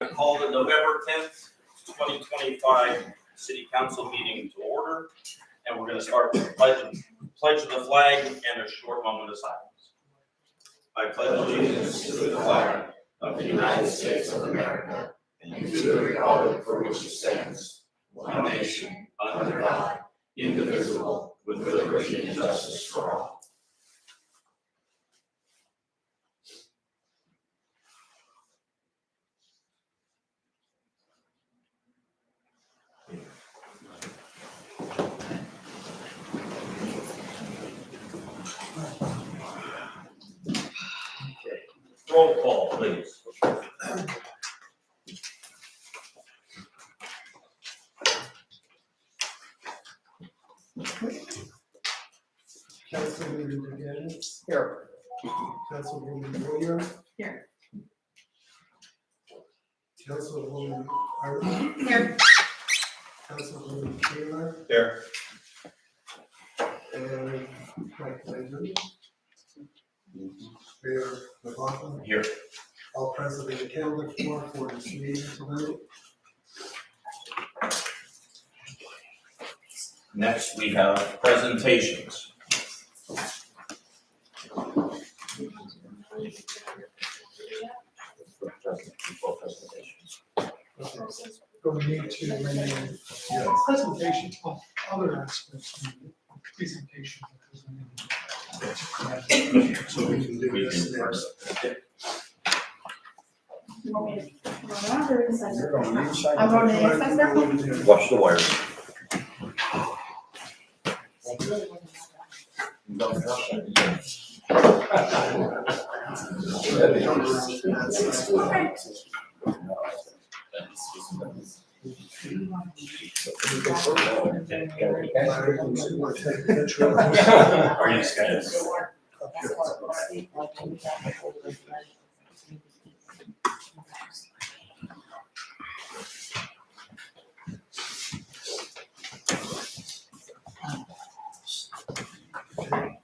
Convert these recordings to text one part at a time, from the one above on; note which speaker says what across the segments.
Speaker 1: Call the November 10th, 2025 City Council meeting to order, and we're going to start with the pledge of the flag and a short moment of silence. I pledge allegiance to the flag of the United States of America and to the republic for which it stands, one nation, under God, indivisible, with liberty and justice for all. Roll call, please.
Speaker 2: Councilwoman McGinnis.
Speaker 3: Here.
Speaker 2: Councilwoman Warrior.
Speaker 3: Here.
Speaker 2: Councilwoman Harden.
Speaker 3: Here.
Speaker 2: Councilwoman Taylor.
Speaker 1: Here.
Speaker 2: And Mike Landry. Mayor McLaughlin.
Speaker 1: Here.
Speaker 2: All present in the calendar for this meeting tonight.
Speaker 1: Next, we have presentations.
Speaker 2: But we need to remain,
Speaker 4: Presentation of other aspects of the presentation.
Speaker 2: so we can do this next.
Speaker 3: You want me to run out or inside?
Speaker 2: You're going inside.
Speaker 3: I'm going inside.
Speaker 1: Watch the wires. Are you scared?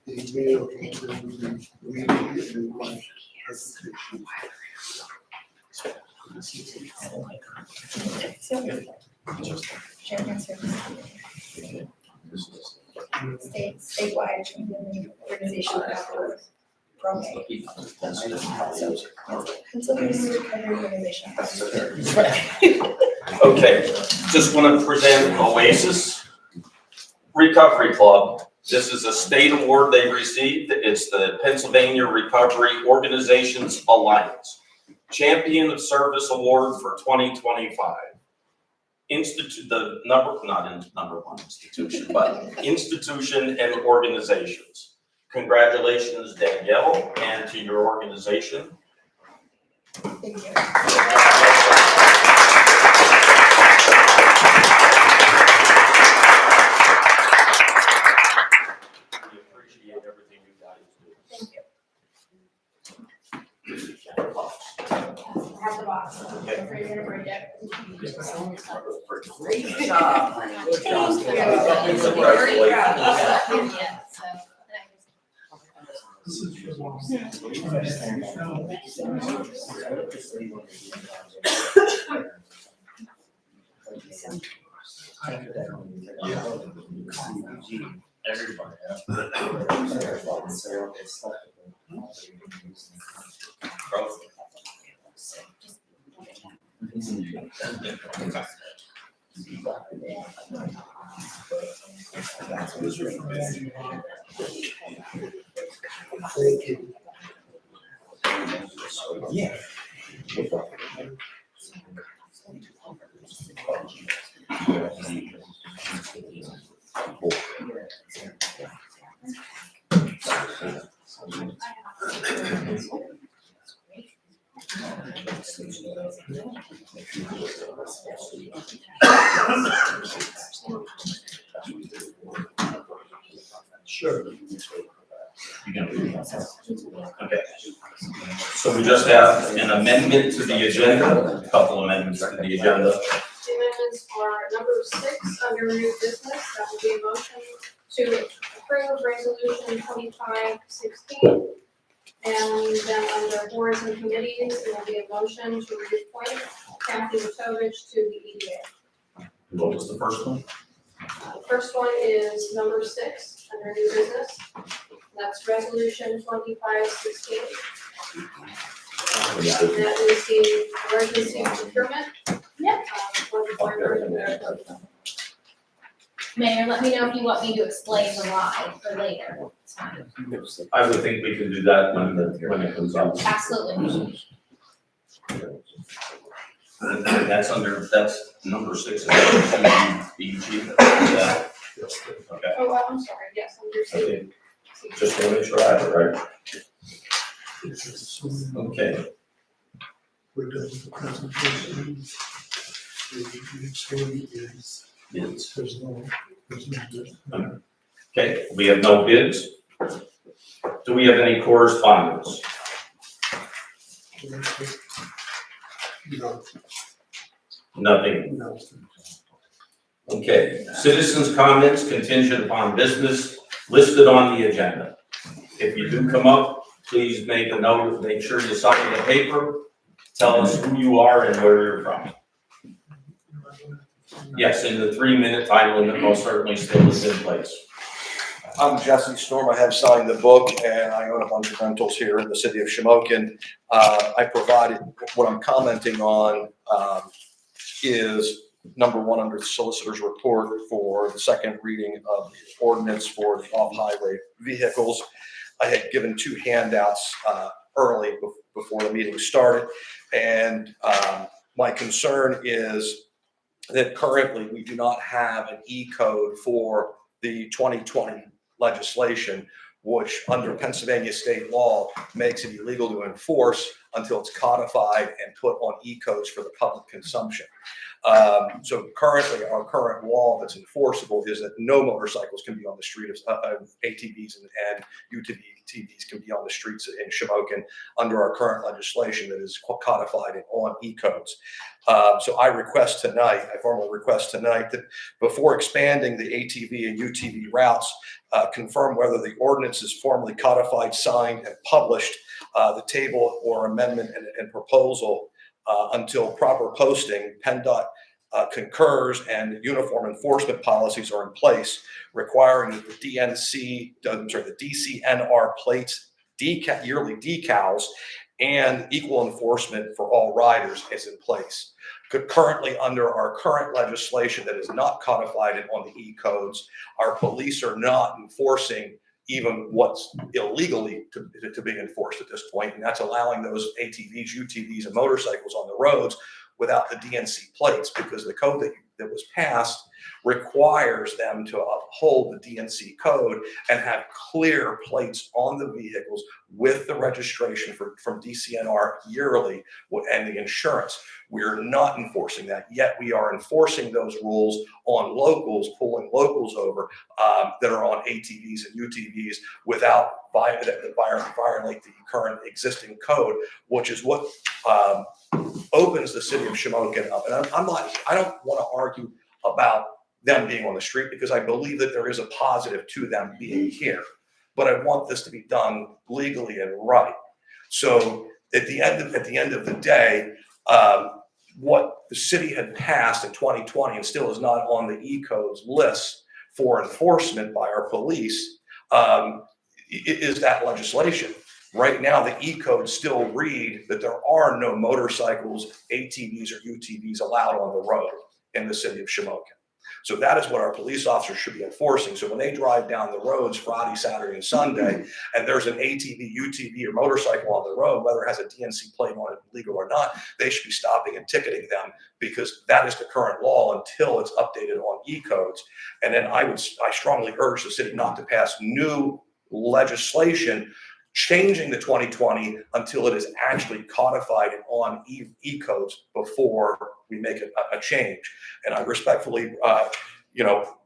Speaker 2: The mayor can do the meeting and my presentation.
Speaker 3: Sharing service. Statewide, and then organization afterwards. Program. Pennsylvania Recovery Organization.
Speaker 1: Okay, just want to present Oasis Recovery Club. This is a state award they received. It's the Pennsylvania Recovery Organizations Alliance Champion of Service Award for 2025. Number one institution, but institution and organizations. Congratulations, Danielle, and to your organization.
Speaker 3: Thank you.
Speaker 1: We appreciate everything you guys do.
Speaker 3: Thank you. Have the box.
Speaker 1: Okay.
Speaker 3: Don't forget to break it.
Speaker 5: Great job. Good job.
Speaker 3: Thank you.
Speaker 1: Congratulations.
Speaker 3: Yeah, so,
Speaker 4: This is for long.
Speaker 1: Everybody.
Speaker 2: Thank you.
Speaker 1: Yeah.
Speaker 2: Sure.
Speaker 1: Okay. So we just have an amendment to the agenda, a couple amendments to the agenda.
Speaker 6: The amendments are number 6 under new business, that would be a motion to approve resolution 2516 And then under boards and committees, there will be a motion to reappoint Kathy Matovich to the EDA.
Speaker 1: What was the first one?
Speaker 6: The first one is number 6 under new business. That's resolution 2516. That is the emergency procurement.
Speaker 3: Yep.
Speaker 6: For the boiler.
Speaker 3: Mayor, let me know if you want me to explain the why for later. It's fine.
Speaker 1: I would think we can do that when it comes up.
Speaker 3: Absolutely.
Speaker 1: And that's number 6. BG. Yeah. Okay.
Speaker 6: Oh, I'm sorry, yes, under C.
Speaker 1: Okay. Just want to make sure I have it right. Okay.
Speaker 2: We're done with the presentation. The next one is,
Speaker 1: Bids.
Speaker 2: there's no business.
Speaker 1: Okay, we have no bids. Do we have any correspondence?
Speaker 2: No,
Speaker 1: Nothing.
Speaker 2: no.
Speaker 1: Okay, citizens' comments contingent upon business listed on the agenda. If you do come up, please make a note, make sure you sign the paper, tell us who you are and where you're from. Yes, and the 3-minute time limit most certainly still is in place.
Speaker 7: I'm Jesse Storm. I have signed the book and I own a bunch of rentals here in the city of Shamokin. I provided, what I'm commenting on is number 1 under the solicitor's report for the second reading of the ordinance for the off-highway vehicles. I had given 2 handouts early before the meeting started. And my concern is that currently we do not have an E-code for the 2020 legislation, which under Pennsylvania state law makes it illegal to enforce until it's codified and put on E-codes for the public consumption. So currently, our current law that's enforceable is that no motorcycles can be on the street of ATVs and UTVs can be on the streets in Shamokin under our current legislation that is codified on E-codes. So I formally request tonight that before expanding the ATV and UTV routes, confirm whether the ordinance is formally codified, signed, and published, the table or amendment and proposal until proper posting. PennDOT concurs and uniform enforcement policies are in place, requiring that the DCNR plates, yearly decals, and equal enforcement for all riders is in place. Currently, under our current legislation that is not codified on the E-codes, our police are not enforcing even what's illegally to be enforced at this point, and that's allowing those ATVs, UTVs, and motorcycles on the roads without the DNC plates, because the code that was passed requires them to uphold the DNC code and have clear plates on the vehicles with the registration from DCNR yearly and the insurance. We're not enforcing that, yet we are enforcing those rules on locals, pulling locals over that are on ATVs and UTVs without violate the current existing code, which is what opens the city of Shamokin up. And I don't want to argue about them being on the street, because I believe that there is a positive to them being here, but I want this to be done legally and right. So at the end of the day, what the city had passed in 2020 and still is not on the E-codes list for enforcement by our police is that legislation. Right now, the E-codes still read that there are no motorcycles, ATVs, or UTVs allowed on the road in the city of Shamokin. So that is what our police officers should be enforcing. So when they drive down the roads Friday, Saturday, and Sunday, and there's an ATV, UTV, or motorcycle on the road, whether it has a DNC plate on it, legal or not, they should be stopping and ticketing them, because that is the current law until it's updated on E-codes. And then I strongly urge the city not to pass new legislation changing the 2020 until it is actually codified on E-codes before we make a change. And I respectfully,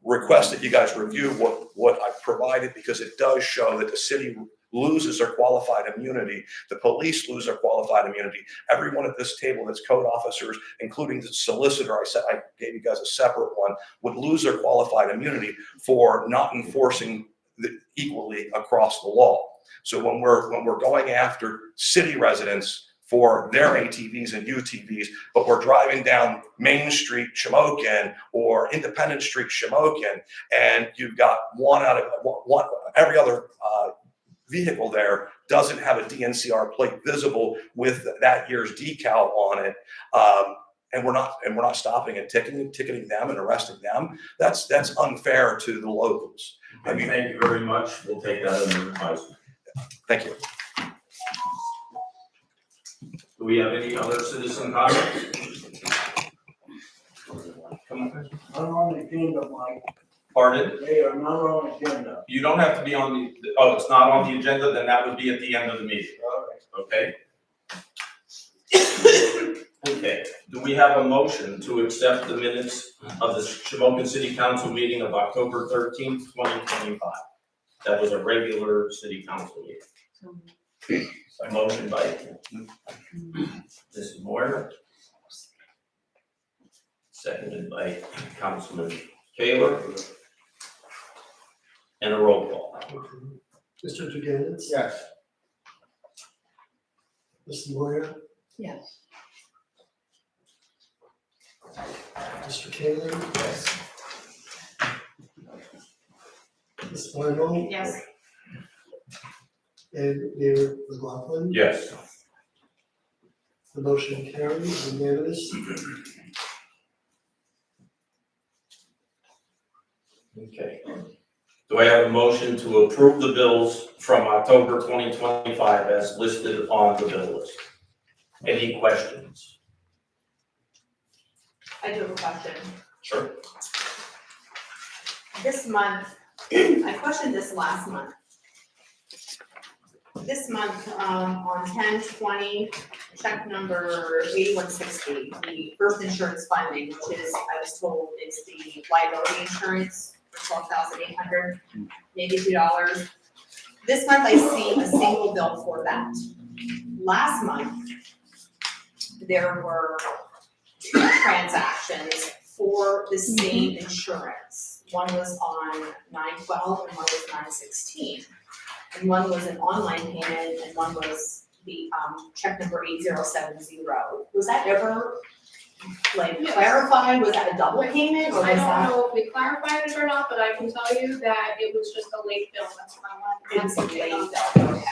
Speaker 7: request that you guys review what I've provided, because it does show that the city loses their qualified immunity, the police lose their qualified immunity. Everyone at this table that's code officers, including the solicitor, I gave you guys a separate one, would lose their qualified immunity for not enforcing equally across the law. So when we're going after city residents for their ATVs and UTVs, but we're driving down Main Street, Shamokin, or Independence Street, Shamokin, and you've got every other vehicle there doesn't have a DNCR plate visible with that year's decal on it, and we're not stopping and ticketing them and arresting them. That's unfair to the locals. I mean,
Speaker 1: Thank you very much. We'll take that under advisement.
Speaker 7: thank you.
Speaker 1: Do we have any other citizen comments? Come on.
Speaker 5: Not on the agenda, Mike.
Speaker 1: Pardon?
Speaker 5: They are not on the agenda.
Speaker 1: You don't have to be on the, oh, it's not on the agenda, then that would be at the end of the meeting,
Speaker 5: All right.
Speaker 1: okay? Okay, do we have a motion to accept the minutes of the Shamokin City Council meeting of October 13th, 2025? That was a regular city council meeting. A motion by Mrs. Moyer. Seconded by Councilman Taylor. And a roll call.
Speaker 2: Mr. Duganitz?
Speaker 5: Yes.
Speaker 2: Mrs. Moyer?
Speaker 3: Yes.
Speaker 2: Mr. Taylor?
Speaker 1: Yes.
Speaker 2: Ms. Barlow?
Speaker 6: Yes.
Speaker 2: And Mayor McLaughlin?
Speaker 1: Yes.
Speaker 2: The motion carries unanimous.
Speaker 1: Okay. Do I have a motion to approve the bills from October 2025 as listed on the bill list? Any questions?
Speaker 8: I do have a question.
Speaker 1: Sure.
Speaker 8: This month, I questioned this last month. This month, on 10/20, check number 8160, the first insurance funding, which is, I was told, is the liability insurance for $12,800, maybe $2. This month, I see a single bill for that. Last month, there were 2 transactions for the same insurance. One was on 9/12 and one was 9/16. And one was an online payment and one was the check number 8070. Was that ever
Speaker 6: Yes.
Speaker 8: clarified? Was that a double payment or was
Speaker 6: I don't
Speaker 8: that?
Speaker 6: know if we clarified it or not, but I can tell you that it was just a late bill, that's what I wanted.
Speaker 8: It was a late bill, okay.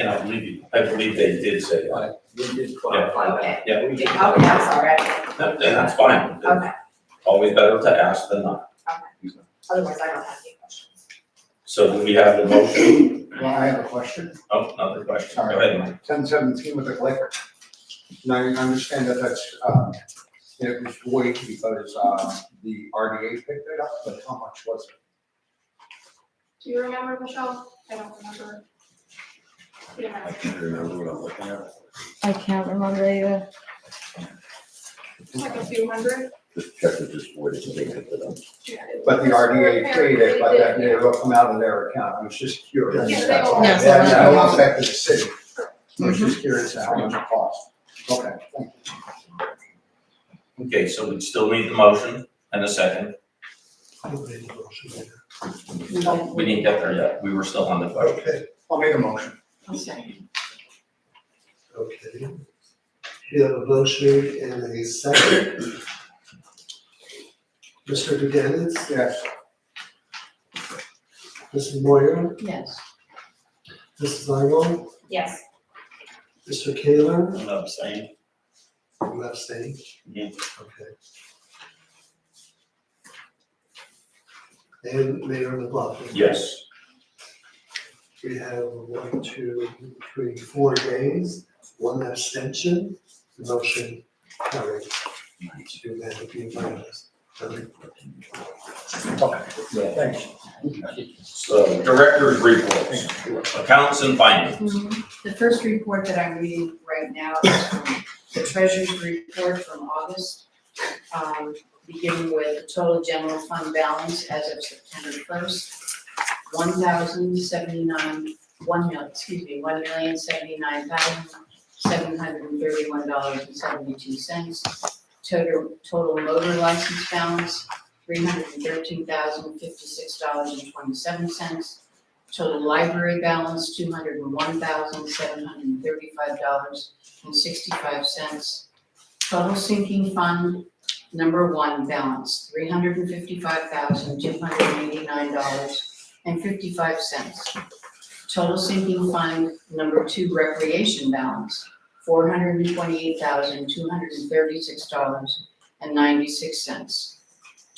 Speaker 1: And I believe they did say that.
Speaker 5: We did clarify that.
Speaker 8: Okay.
Speaker 1: Yeah, we
Speaker 8: Okay, I'm sorry.
Speaker 1: And that's fine.
Speaker 8: Okay,
Speaker 1: Always better to ask than not.
Speaker 8: otherwise I don't have any questions.
Speaker 1: So do we have the motion?
Speaker 9: Well, I have a question.
Speaker 1: Oh, another question. Go ahead, Mike.
Speaker 9: 1017 with the liquor. Now, I understand that that's, it was void because the RDA picked it up, but how much was it?
Speaker 6: Do you remember, Michelle? I don't remember. You don't
Speaker 10: I
Speaker 6: have-
Speaker 10: can't remember what I'm looking at.
Speaker 3: I can't remember either.
Speaker 6: Like a few hundred?
Speaker 10: The check was just voided and they picked it up.
Speaker 6: Yeah, it
Speaker 9: But the
Speaker 6: was for
Speaker 9: RDA
Speaker 6: repair.
Speaker 9: paid it, but
Speaker 6: They
Speaker 9: that
Speaker 6: did,
Speaker 9: it will come out of their account. I was just curious.
Speaker 6: Yeah, they
Speaker 9: That's all.
Speaker 6: all-
Speaker 3: Yes,
Speaker 9: Yeah,
Speaker 3: I
Speaker 9: I
Speaker 3: know.
Speaker 9: won't affect the city. I was just curious how much it cost. Okay, thank you.
Speaker 1: Okay, so we still need the motion and a second.
Speaker 2: Who made the motion?
Speaker 1: We didn't get there yet. We were still on the vote.
Speaker 2: Okay,
Speaker 9: I'll make a motion.
Speaker 2: okay. You have a motion and a second. Mr. Duganitz?
Speaker 9: Yes.
Speaker 2: Mrs. Moyer?
Speaker 3: Yes.
Speaker 2: Mrs. Barlow?
Speaker 8: Yes,
Speaker 2: Mr. Kaler?
Speaker 1: I'm abstaining.
Speaker 2: You abstain?
Speaker 1: Mhm.
Speaker 2: Okay. And Mayor McLaughlin?
Speaker 1: Yes.
Speaker 2: We have 1, 2, 3, 4 days, 1 abstention, the motion carried. To that, be unanimous.
Speaker 9: Okay, yeah, thanks.
Speaker 1: So director's reports, accounts and finance.
Speaker 5: The first report that I'm reading right now is from the treasurer's report from August, beginning with the total general fund balance as of September 1st, $1,079,731.72. Total motor license balance, $313,056.27. Total library balance, $201,735.65. Total sinking fund, number one balance, $355,289.55. Total sinking fund, number two recreation balance, $428,236.96.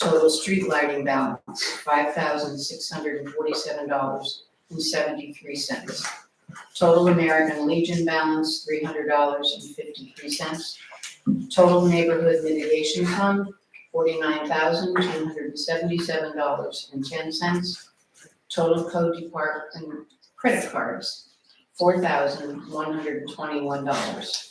Speaker 5: Total street lighting balance, $5,647.73. Total American Legion balance, $300.53. Total neighborhood mitigation fund, $49,277.10. Total code department credit cards, $4,121.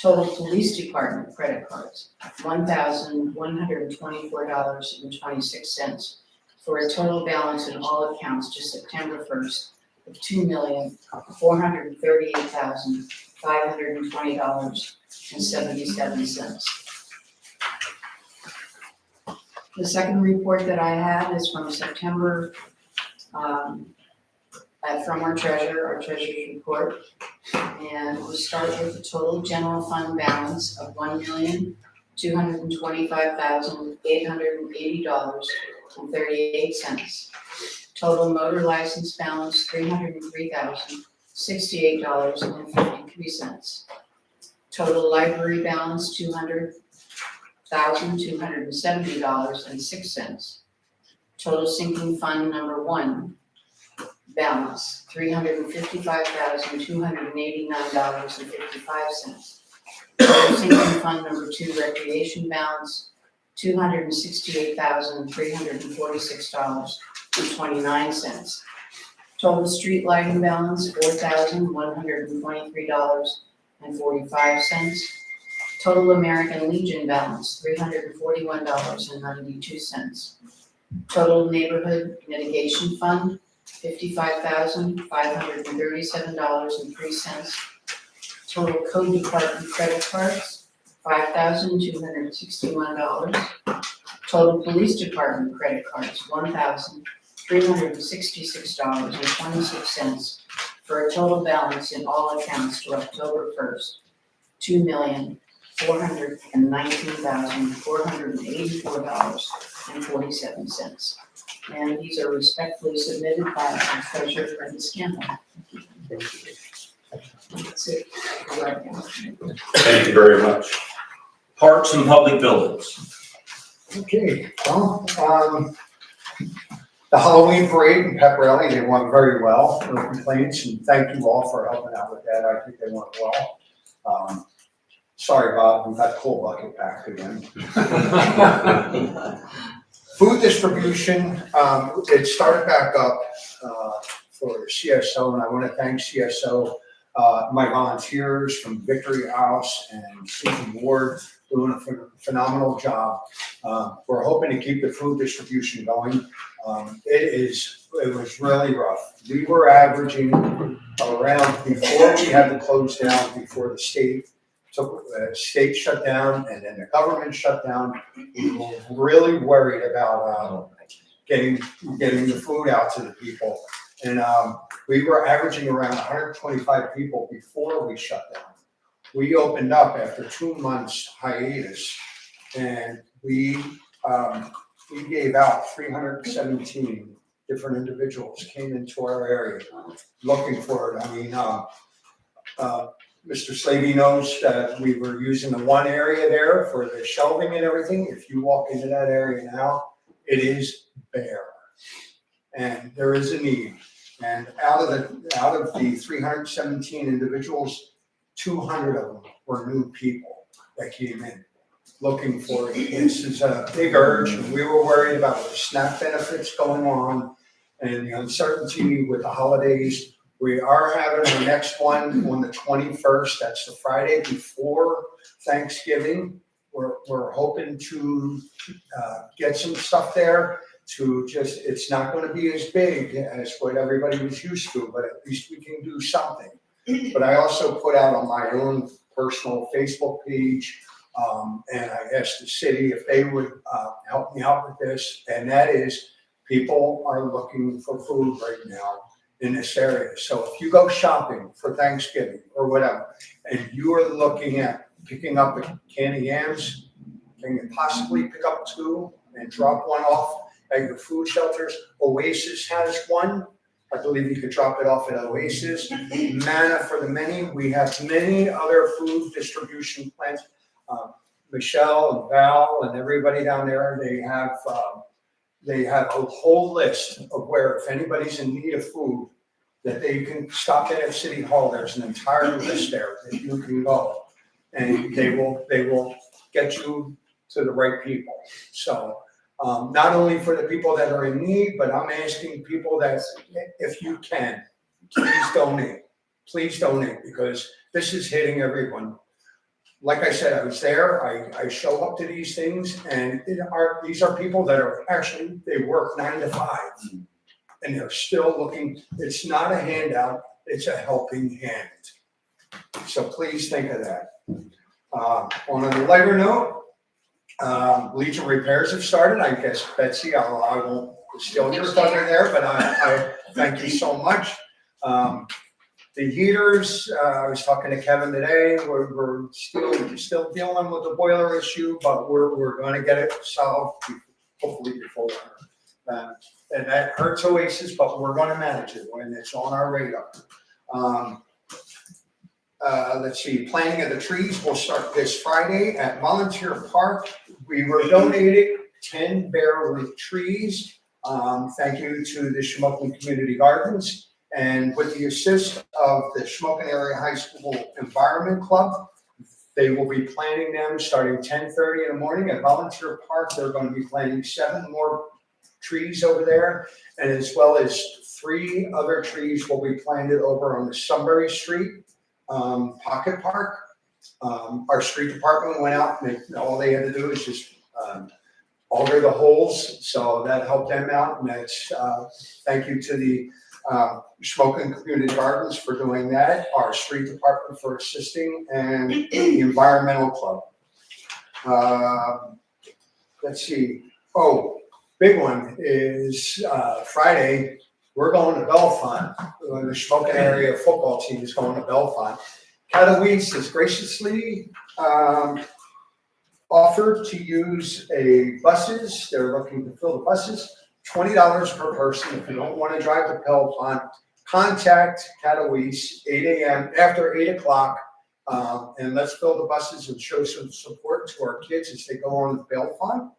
Speaker 5: Total police department credit cards, $1,124.26, for a total balance in all accounts to September 1st of $2,438,520.77. The second report that I have is from September, from our treasurer's report. And we'll start with the total general fund balance of $1,225,880.38. Total motor license balance, $303,068.53. Total library balance, $200,270.06. Total sinking fund number one balance, $355,289.55. Total sinking fund number two recreation balance, $268,346.29. Total street lighting balance, $4,123.45. Total American Legion balance, $341.92. Total neighborhood mitigation fund, $55,537.03. Total code department credit cards, $5,261. Total police department credit cards, $1,366.26, for a total balance in all accounts to October 1st, $2,419,484.47. And these are respectfully submitted by our treasurer, Brenda Scanlon. That's it. Right now.
Speaker 1: Thank you very much. Parks and public buildings.
Speaker 9: Okay, well, the Halloween parade in Pep Rally, they went very well, no complaints, and thank you all for helping out with that, I think they went well. Sorry, Bob, we got coal bucket back again. Food distribution, it started back up for CSO, and I want to thank CSO, my volunteers from Victory House and Susan Ward doing a phenomenal job. We're hoping to keep the food distribution going. It was really rough. We were averaging around, before we had to close down, before the state shut down and then the government shut down, we were really worried about getting the food out to the people. And we were averaging around 125 people before we shut down. We opened up after 2 months hiatus, and we gave out 317 different individuals came into our area looking for it. I mean, Mr. Slavy knows that we were using the one area there for the shelving and everything. If you walk into that area now, it is bare, and there is a need. And out of the 317 individuals, 200 of them were new people that came in looking for it. This is a big urge, and we were worried about the SNAP benefits going on and the uncertainty with the holidays. We are having our next one on the 21st. That's the Friday before Thanksgiving. We're hoping to get some stuff there to just, it's not going to be as big as what everybody was used to, but at least we can do something. But I also put out on my own personal Facebook page, and I asked the city if they would help me out with this, and that is, people are looking for food right now. in this area. So if you go shopping for Thanksgiving or whatever, and you are looking at picking up a can of yams, can you possibly pick up two and drop one off at your food shelters? Oasis has one. I believe you could drop it off at Oasis. Manna for the Many. We have many other food distribution plants. Michelle and Val and everybody down there, they have a whole list of where, if anybody's in need of food, that they can stop in at City Hall. There's an entire list there that you can go. And they will get you to the right people. So, not only for the people that are in need, but I'm asking people that if you can, please donate. Please donate, because this is hitting everyone. Like I said, I was there, I show up to these things, and these are people that are actually, they work 9 to 5. And they're still looking, it's not a handout, it's a helping hand. So please think of that. On a lighter note, Legion repairs have started. I guess, Betsy, I won't steal your thunder there, but I thank you so much. The heaters, I was talking to Kevin today, we're still dealing with the boiler issue, but we're gonna get it solved, hopefully before winter. And that hurts Oasis, but we're gonna manage it when it's on our radar. Let's see, planting of the trees will start this Friday at Volunteer Park. We were donated 10 bare root trees. Thank you to the Shamokin Community Gardens. And with the assist of the Shamokin Area High School Environment Club, they will be planting them starting 10:30 in the morning at Volunteer Park. They're going to be planting 7 more trees over there, and as well as 3 other trees will be planted over on the Sunbury Street Pocket Park. Our street department went out, and all they had to do is just auger the holes, so that helped them out. And that's thank you to the Shamokin Community Gardens for doing that, our street department for assisting, and the environmental club. Let's see. Oh, big one is Friday. We're going to Bellefonte. The Shamokin area football team is going to Bellefonte. Katowice has graciously offered to use buses. They're looking to fill the buses. $20 per person. If you don't want to drive to Bellefonte, contact Katowice 8 a.m. after 8 o'clock, and let's fill the buses and show some support to our kids as they go on to Bellefonte.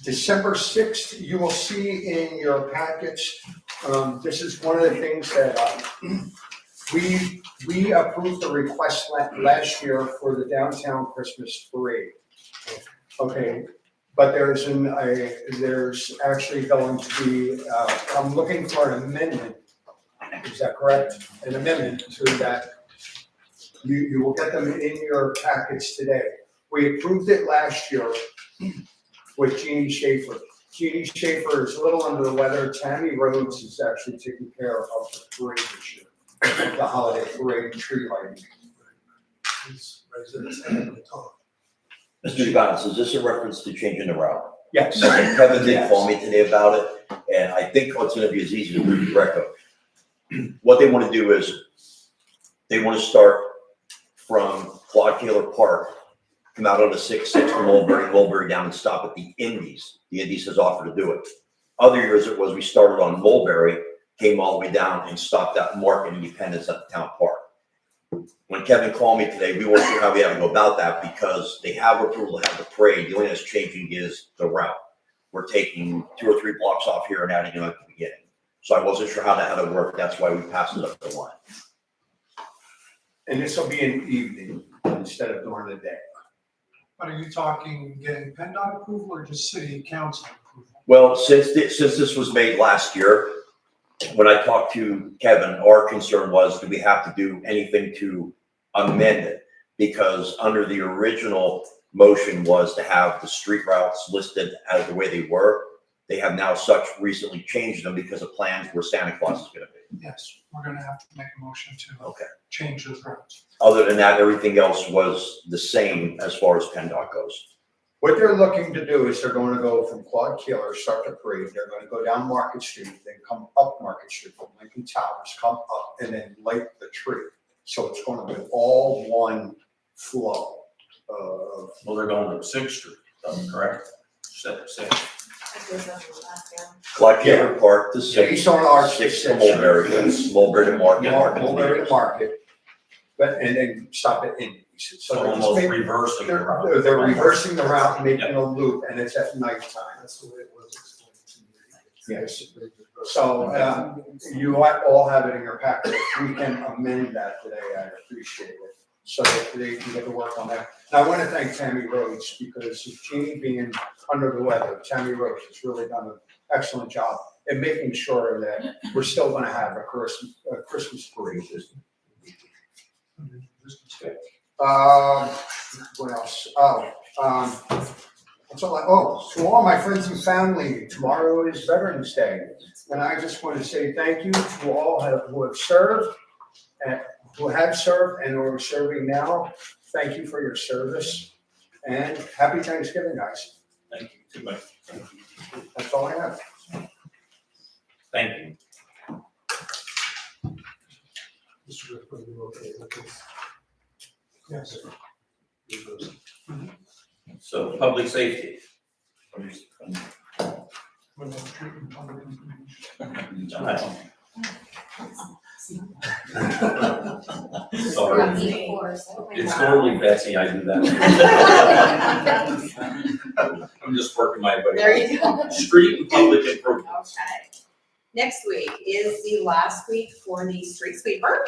Speaker 9: December 6th, you will see in your packets, this is one of the things that we approved the request last year for the downtown Christmas parade. Okay, but there's actually going to be, I'm looking for an amendment. Is that correct? An amendment to that. You will get them in your packets today. We approved it last year with Jeannie Schaefer. Jeannie Schaefer is a little under the weather. Tammy Rhodes is actually taking care of the parade this year, the holiday parade and tree lighting.
Speaker 2: These residents have to talk.
Speaker 10: Mr. Gons, is this a reference to changing the route?
Speaker 9: Yes.
Speaker 10: Okay, Kevin did
Speaker 9: Yes.
Speaker 10: call me today about it, and I think what's gonna be as easy to do direct. What they wanna do is, they wanna start from Claude Taylor Park, come out on the 6-6 to Mulberry down and stop at the Indies. The Indies has offered to do it. Other years it was, we started on Mulberry, came all the way down and stopped at Market Independence at the town park. When Kevin called me today, we weren't sure how we had to go about that because they have approval to have the parade. The only thing that's changing is the route. We're taking 2 or 3 blocks off here and adding it at the beginning. So I wasn't sure how that had to work. That's why we passed it up the line.
Speaker 9: And this will be in the evening instead of during the day.
Speaker 4: But are you talking getting PennDOT approval or just city council approval?
Speaker 10: Well, since this was made last year, when I talked to Kevin, our concern was, do we have to do anything to amend it? Because under the original motion was to have the street routes listed as the way they were. They have now recently changed them because of plans where Santa Claus is gonna be.
Speaker 4: Yes, we're gonna have to make a motion to
Speaker 10: Okay.
Speaker 4: change those routes.
Speaker 10: Other than that, everything else was the same as far as PennDOT goes.
Speaker 9: What they're looking to do is they're going to go from Claude Keeler, start the parade, they're gonna go down Market Street, then come up Market Street from Lincoln Towers, come up and then light the tree. So it's gonna be all one flow of,
Speaker 1: Well, they're going to Sixth Street, correct? Sixth.
Speaker 10: Clark Keeler Park to
Speaker 9: yeah,
Speaker 10: Sixth,
Speaker 9: East on Arch.
Speaker 10: Sixth to Mulberry, Mulberry to Market, Market to
Speaker 9: Mulberry
Speaker 10: Leeds.
Speaker 9: to Market, but, and then stop at Indies. So they're just
Speaker 1: Almost
Speaker 9: making-
Speaker 1: reversing the route.
Speaker 9: they're reversing the route, making a loop, and it's at nighttime.
Speaker 2: That's the way it was explained to me.
Speaker 9: Yes. So, you all have it in your packet. If we can amend that today, I'd appreciate it. So that they can get to work on that. And I want to thank Tammy Rhodes because of Jeannie being under the weather. Tammy Rhodes has really done an excellent job in making sure that we're still going to have a Christmas parade. What else? That's all to all my friends and family, tomorrow is Veterans Day. And I just want to say thank you to all who have served, and who have served and who are serving now. Thank you for your service and happy Thanksgiving, guys.
Speaker 1: Thank you, too much.
Speaker 9: That's all I have.
Speaker 1: Thank you.
Speaker 2: Mr. Griffin, are you okay with this?
Speaker 4: Yes.
Speaker 1: So, public safety.
Speaker 4: Without treatment, public information.
Speaker 1: Sorry.
Speaker 3: Oh
Speaker 1: It's normally Betsy, I do that. I'm just working my way.
Speaker 8: There you go.
Speaker 1: Street and public improvements.
Speaker 8: Okay. Next week is the last week for the street sweeper.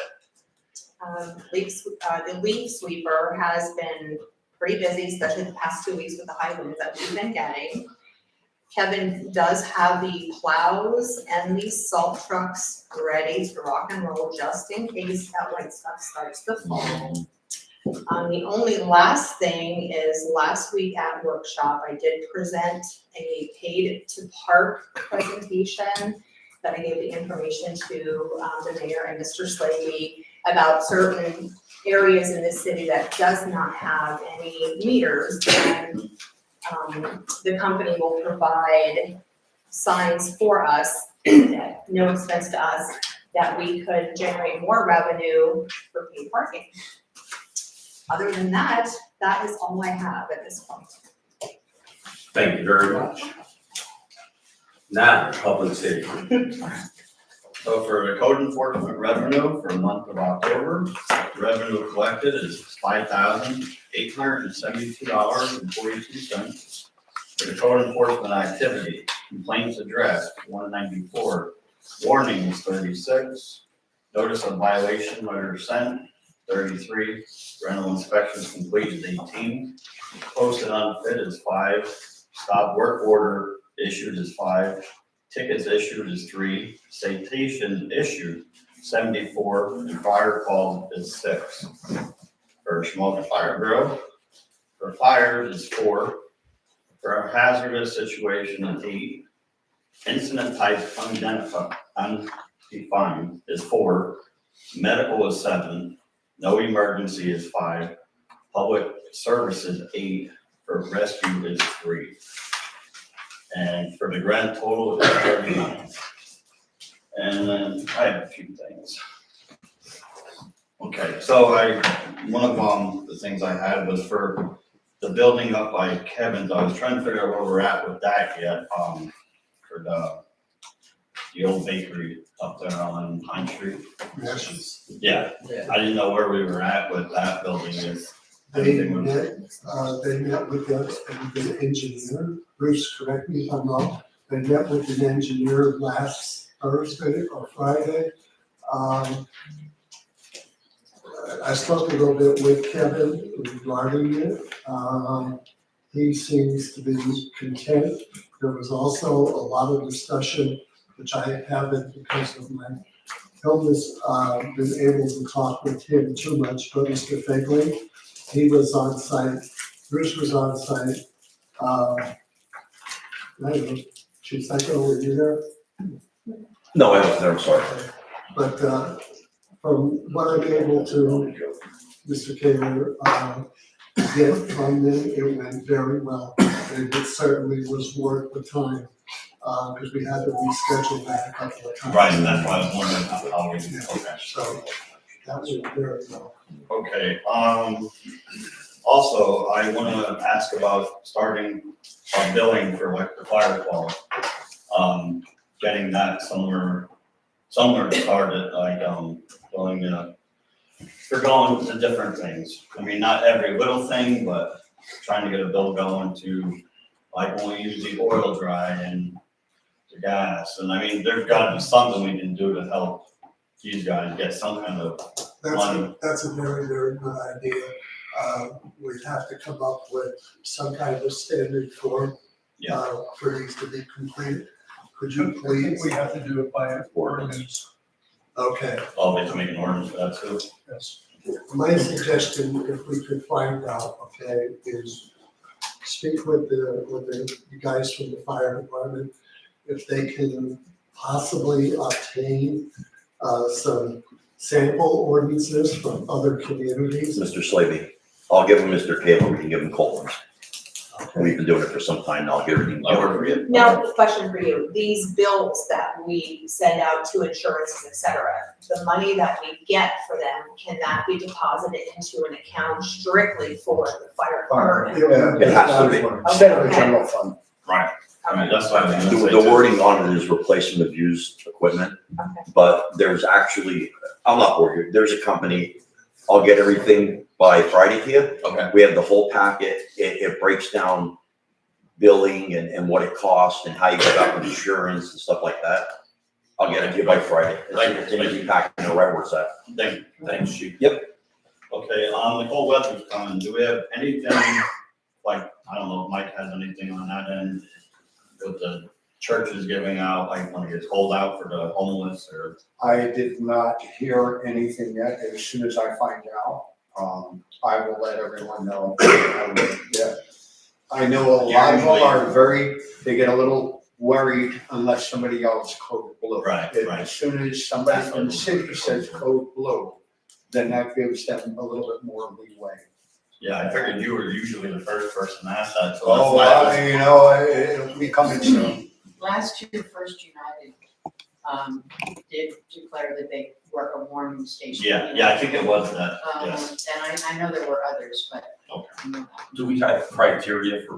Speaker 8: The leaf sweeper has been pretty busy, especially the past 2 weeks with the high winds that we've been getting. Kevin does have the plows and the salt trucks ready to rock and roll just in case that white stuff starts to fall. The only last thing is last week at workshop, I did present a paid to park presentation that I gave the information to the mayor and Mr. Slavy about certain areas in this city that does not have any meters. And the company will provide signs for us at no expense to us that we could generate more revenue for paid parking. Other than that, that is all I have at this point.
Speaker 1: Thank you very much. Now, public safety.
Speaker 11: So for the code enforcement revenue for the month of October, revenue collected is $5,872.42. For the code enforcement activity, complaints addressed, 194, warnings, 36, notice of violation letter sent, 33, rental inspections completed, 18, posted unfit is 5, stop work order issued is 5, tickets issued is 3, citation issued 74, and fire call is 6. For Shamokin Fire Bureau, for fires is 4, for a hazardous situation is 8, incident type undefined is 4, medical is 7, no emergency is 5, public services 8, for rescue is 3. And for the grand total is 39. And then I have a few things. Okay, so one of the things I had was for the building up by Kevin's. I was trying to figure out where we're at with that yet, for the old bakery up there on Pine Street.
Speaker 2: Yes.
Speaker 11: Yeah, I didn't know where we were at with that building is.
Speaker 2: They met with the engineer. Bruce, correct me if I'm wrong. They met with an engineer last Thursday or Friday. I spoke a little bit with Kevin regarding it. He seems to be content. There was also a lot of discussion, which I haven't because of my illness, been able to talk with him too much, but Mr. Fagley, he was on site, Bruce was on site. I don't know, Chief Psycho, were you there?
Speaker 10: No, I wasn't there, I'm sorry.
Speaker 2: But from what I'm able to, Mr. Kaler, get from them, it went very well. And it certainly was worth the time, because we had to reschedule that a couple of times.
Speaker 11: Right, and that's why I was wondering how we, okay.
Speaker 2: So that went very well.
Speaker 11: Okay, also, I wanna ask about starting billing for like the fire call. Getting that somewhere started, like, billing, for going to different things. I mean, not every little thing, but trying to get a bill going to, like, when we use the oil dry and the gas. And I mean, there's gotta be something we can do to help these guys get some kind of money.
Speaker 2: That's a very, very good idea. We'd have to come up with some kind of a standard form, for these to be completed. Could you
Speaker 4: I think
Speaker 2: please?
Speaker 4: we have to do it by ordinance.
Speaker 2: Okay,
Speaker 11: Oh, they can make an ordinance for that too.
Speaker 4: Yes.
Speaker 2: my suggestion, if we could find out, okay, is speak with the guys from the fire department, if they can possibly obtain, some sample ordinances from other communities.
Speaker 10: Mr. Slavy, I'll give him Mr. Cable, we can give him Coleman's. We've been doing it for some time now, I'll give everything.
Speaker 11: I work for you.
Speaker 8: Now, question for you, these bills that we send out to insurances, et cetera, the money that we get for them, can that be deposited into an account strictly for the fire department?
Speaker 10: It has to be.
Speaker 9: Instead of a general fund.
Speaker 11: Right. I mean, that's what I was
Speaker 10: The,
Speaker 11: gonna say
Speaker 10: the
Speaker 11: too.
Speaker 10: wording on it is replacement of used equipment,
Speaker 8: Okay.
Speaker 10: but there's actually, I'm not worried, there's a company, I'll get everything by Friday to you.
Speaker 11: Okay,
Speaker 10: We have the whole packet, it breaks down billing and what it costs and how you get out with insurance and stuff like that. I'll get it to you by Friday. It's an easy packet, you know right where it's at.
Speaker 11: thanks, chief.
Speaker 10: Yep.
Speaker 11: Okay, the cold weather's coming, do we have anything, like, I don't know if Mike has anything on that end, with the churches giving out, like, when it gets cold out for the homeless, or?
Speaker 9: I did not hear anything yet. As soon as I find out, I will let everyone know. Yeah. I know a lot of them are they get a little worried unless somebody yells code blue.
Speaker 11: Right,
Speaker 9: And
Speaker 11: right.
Speaker 9: As soon as somebody from the city says code blue, then that gives them a little bit more leeway.
Speaker 11: Yeah, I figured you were usually the first person to ask that, so
Speaker 9: Oh,
Speaker 11: that's why I was.
Speaker 9: you know, it'll be coming soon.
Speaker 5: Last year, First United, did declare that they were a warning station.
Speaker 11: Yeah, I think it was that,
Speaker 5: And
Speaker 11: yes.
Speaker 5: I know there were others, but.
Speaker 11: Okay.
Speaker 5: I know that.
Speaker 1: Do we have criteria for